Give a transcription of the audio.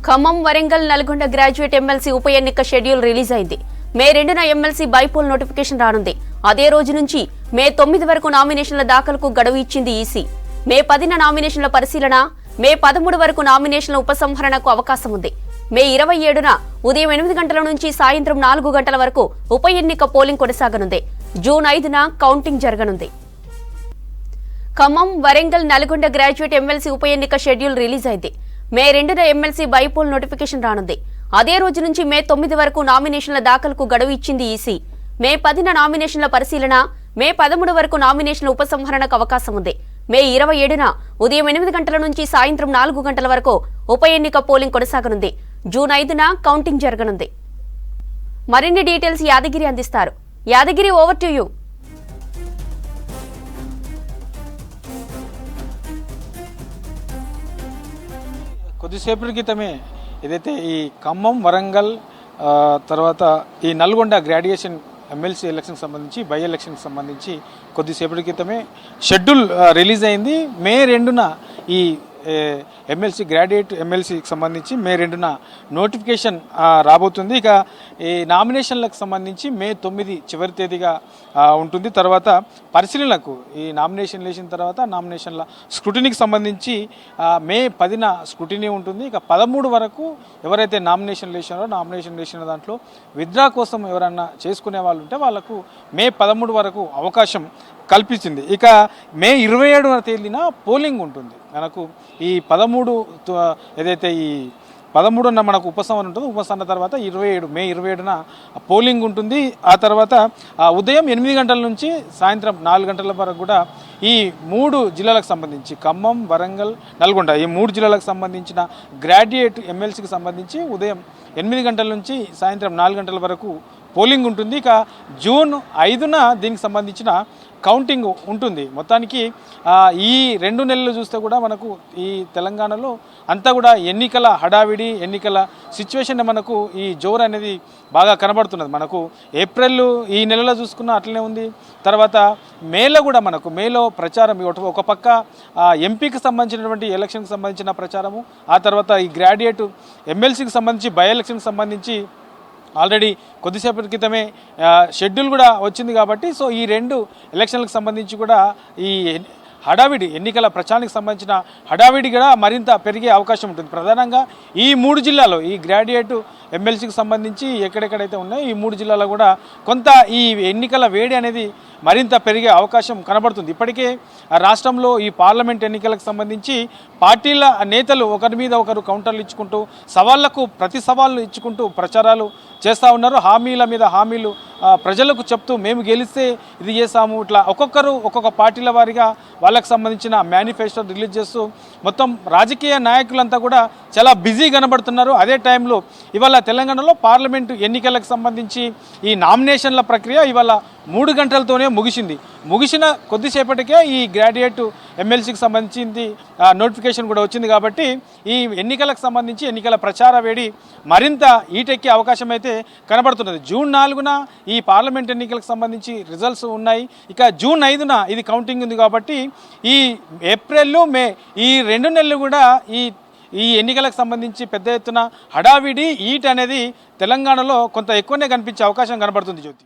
Khammam, Warangal, Nalgonda graduate MLC ఉప ఎన్నిక schedule release అయింది. మే 2న ఎమ్మెల్సీ బైపోల్ నోటిఫికేషన్ రానుంది. అదే రోజు నుంచి మే 9 వరకు నామినేషన్ల దాఖలుకు గడువు ఇచ్చింది ఈసీ. మే 10న నామినేషన్ల పరిశీలన, మే 13 వరకు నామినేషన్ల ఉపసంహరణకు అవకాశం ఉంది. మే 27న ఉదయం 8 గంటల నుంచి సాయంత్రం 4 గంటల వరకు ఉప ఎన్నిక పోలింగ్ కొనసాగనుంది. జూన్ 5న కౌంటింగ్ జరగనుంది. ఖమ్మం, వరంగల్, నల్గొండ గ్రాడ్యుయేట్ ఎమ్మెల్సీ ఉప ఎన్నిక షెడ్యూల్ రిలీజ్ అయింది. మే 2న ఎమ్మెల్సీ బైపోల్ నోటిఫికేషన్ రానుంది. అదే రోజు నుంచి మే 9 వరకు నామినేషన్ల దాఖలుకు గడువు ఇచ్చింది ఈసీ. మే 10న నామినేషన్ల పరిశీలన, మే 13 వరకు నామినేషన్ల ఉపసంహరణకు అవకాశం ఉంది. మే 27న ఉదయం 8 గంటల నుంచి సాయంత్రం 4 గంటల వరకు ఉప ఎన్నిక పోలింగ్ కొనసాగనుంది. జూన్ 5న కౌంటింగ్ జరగనుంది. మరిన్ని డీటెయిల్స్ యాదగిరి అందిస్తారు. Yadagiri, over to you. కొద్దిసేపటి క్రితమే ఏదైతే ఈ ఖమ్మం, వరంగల్ తర్వాత ఈ నల్గొండ గ్రాడ్యుయేషన్ ఎమ్మెల్సీ ఎలక్షన్కి సంబంధించి బై ఎలక్షన్కి సంబంధించి కొద్దిసేపటి క్రితమే షెడ్యూల్ రిలీజ్ అయింది. మే 2న ఈ ఎమ్మెల్సీ గ్రాడ్యుయేట్ ఎమ్మెల్సీకి సంబంధించి మే 2న నోటిఫికేషన్ రాబోతుంది. ఇక ఈ నామినేషన్లకు సంబంధించి మే 9 చివరి తేదీగా ఉంటుంది. తర్వాత పరిశీలనకు ఈ నామినేషన్ వేసిన తర్వాత నామినేషన్ల స్క్రూటినీకి సంబంధించి మే 10న స్క్రూటినీ ఉంటుంది. ఇక 13 వరకు ఎవరైతే నామినేషన్ వేసిన దాంట్లో విత్డ్రా కోసం ఎవరన్నా చేసుకునే వాళ్ళు ఉంటే వాళ్ళకు మే 13 వరకు అవకాశం కల్పించింది. ఇక మే 27వ తేదీన పోలింగ్ ఉంటుంది. మనకు ఈ 13 ఏదైతే ఈ 13న మనకు ఉపసంహరణ ఉంటుందో ఉపసంహరణ తర్వాత మే 27న పోలింగ్ ఉంటుంది. ఆ తర్వాత ఉదయం 8 గంటల నుంచి సాయంత్రం 4 గంటల వరకు కూడా ఈ 3 జిల్లాలకు సంబంధించి ఖమ్మం, వరంగల్, నల్గొండ ఈ 3 జిల్లాలకు సంబంధించిన గ్రాడ్యుయేట్ ఎమ్మెల్సీకి సంబంధించి ఉదయం 8 గంటల నుంచి సాయంత్రం 4 గంటల వరకు పోలింగ్ ఉంటుంది. ఇక జూన్ 5న దీనికి సంబంధించిన కౌంటింగ్ ఉంటుంది. మొత్తానికి ఈ 2 నెలలు చూస్తే కూడా మనకు ఈ తెలంగాణలో అంతా కూడా ఎన్నికల హడావిడి, ఎన్నికల సిచ్యువేషన్ మనకు ఈ జోరు అనేది బాగా కనబడుతున్నది. మనకు ఏప్రిల్ ఈ నెలలో చూసుకున్న అట్లనే ఉంది. తర్వాత మేలో కూడా మనకు మేలో ప్రచారం ఒక పక్క ఎంపీకి సంబంధించినటువంటి ఎలక్షన్కి సంబంధించిన ప్రచారము, ఆ తర్వాత ఈ గ్రాడ్యుయేట్ ఎమ్మెల్సీకి సంబంధించి బై ఎలక్షన్కి సంబంధించి ఆల్రెడీ కొద్దిసేపటి క్రితమే షెడ్యూల్ కూడా వచ్చింది. కాబట్టి సో ఈ 2 ఎలక్షన్లకు సంబంధించి కూడా ఈ హడావిడి ఎన్నికల ప్రచారానికి సంబంధించిన హడావిడి కూడా మరింత పెరిగే అవకాశం ఉంటుంది. ప్రధానంగా ఈ 3 జిల్లాలో ఈ గ్రాడ్యుయేట్ ఎమ్మెల్సీకి సంబంధించి ఎక్కడెక్కడైతే ఉన్నాయో ఈ 3 జిల్లాలో కూడా కొంత ఈ ఎన్నికల వేడి అనేది మరింత పెరిగే అవకాశం కనబడుతుంది. ఇప్పటికే రాష్ట్రంలో ఈ పార్లమెంట్ ఎన్నికలకు సంబంధించి పార్టీల నేతలు ఒకరి మీద ఒకరు కౌంటర్లు ఇచ్చుకుంటూ సవాళ్లకు ప్రతి సవాళ్ళు ఇచ్చుకుంటూ ప్రచారాలు చేస్తూ ఉన్నారు. హామీల మీద హామీలు ప్రజలకు చెప్తూ మేము గెలిస్తే ఇది చేస్తాము, ఇట్లా ఒక్కొక్కరు ఒక్కొక్క పార్టీల వారిగా వాళ్ళకు సంబంధించిన మేనిఫెస్టో రిలీజ్ చేస్తూ మొత్తం రాజకీయ నాయకులంతా కూడా చాలా బిజీ కనబడుతున్నారు. అదే టైంలో ఇవాళ తెలంగాణలో పార్లమెంటు ఎన్నికలకు సంబంధించి ఈ నామినేషన్ల ప్రక్రియ ఇవాళ 3 గంటలతోనే ముగిసిన కొద్దిసేపటికే ఈ గ్రాడ్యుయేట్ ఎమ్మెల్సీకి సంబంధించింది నోటిఫికేషన్ కూడా వచ్చింది. కాబట్టి ఈ ఎన్నికలకు సంబంధించి ఎన్నికల ప్రచార వేడి మరింత ఈటెక్కే అవకాశం అయితే కనబడుతున్నది. జూన్ 4న ఈ పార్లమెంట్ ఎన్నికలకు సంబంధించి రిజల్ట్స్ ఉన్నాయి. ఇక జూన్ 5న ఇది కౌంటింగ్ ఉంది. కాబట్టి ఈ ఏప్రిల్, మే ఈ 2 నెలలు కూడా ఈ ఎన్నికలకు సంబంధించి పెద్ద ఎత్తున హడావిడి ఈట్ అనేది తెలంగాణలో కొంత ఎక్కువనే కనిపించే అవకాశం కనబడుతుంది. జ్యోతి.